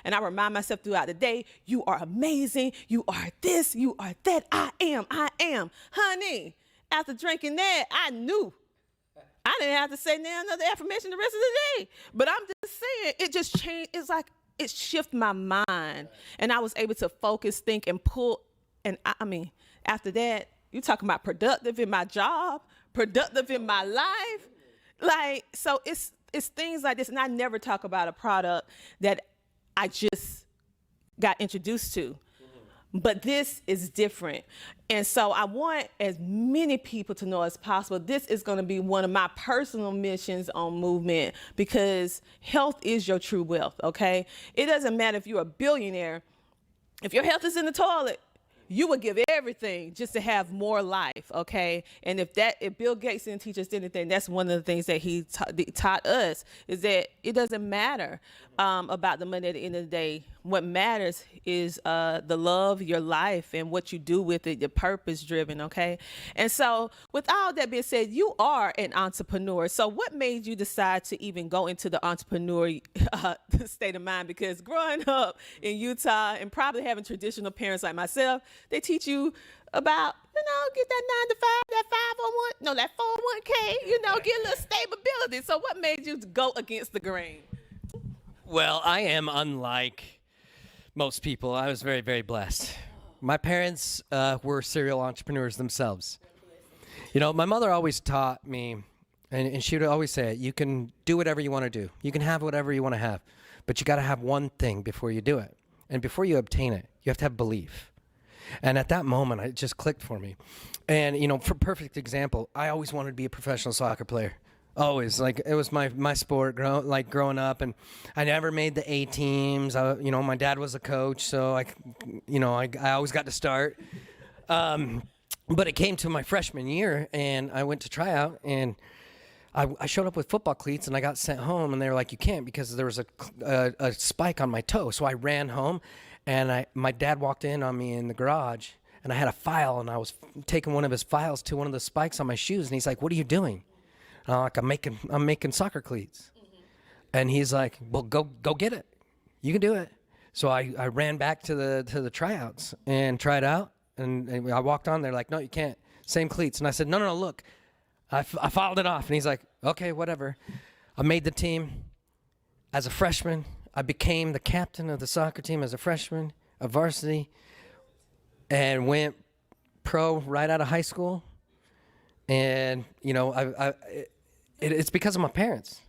And I remind myself throughout the day, you are amazing. You are this, you are that. I am. Honey, after drinking that, I knew. I didn't have to say now another affirmation the rest of the day. But I'm just saying, it just changed. It's like it shifted my mind. And I was able to focus, think, and pull. And I mean, after that, you talking about productive in my job, productive in my life. Like, so it's things like this. And I never talk about a product that I just got introduced to. But this is different. And so I want as many people to know as possible, this is going to be one of my personal missions on movement, because health is your true wealth, okay? It doesn't matter if you're a billionaire. If your health is in the toilet, you would give everything just to have more life, okay? And if Bill Gates didn't teach us anything, that's one of the things that he taught us, is that it doesn't matter about the money at the end of the day. What matters is the love, your life, and what you do with it, your purpose driven, okay? And so with all that being said, you are an entrepreneur. So what made you decide to even go into the entrepreneur state of mind? Because growing up in Utah and probably having traditional parents like myself, they teach you about, get that 9 to 5, that 501, no, that 401k, get a little stability. So what made you go against the grain? Well, I am unlike most people. I was very, very blessed. My parents were serial entrepreneurs themselves. My mother always taught me, and she would always say, you can do whatever you want to do. You can have whatever you want to have, but you got to have one thing before you do it. And before you obtain it, you have to have belief. And at that moment, it just clicked for me. And, for perfect example, I always wanted to be a professional soccer player. Always. Like, it was my sport growing up, and I never made the A teams. My dad was a coach, so I always got to start. But it came to my freshman year, and I went to tryout, and I showed up with football cleats, and I got sent home, and they were like, you can't, because there was a spike on my toe. So I ran home, and my dad walked in on me in the garage, and I had a file, and I was taking one of his files to one of the spikes on my shoes, and he's like, what are you doing? And I'm like, I'm making soccer cleats. Mm-hmm. And he's like, well, go get it. You can do it. So I ran back to the tryouts and tried out, and I walked on. They're like, no, you can't. Same cleats. And I said, no, look. I filed it off. And he's like, okay, whatever. I made the team as a freshman. I became the captain of the soccer team as a freshman, a varsity, and went pro right out of high school. And, it's because of my parents.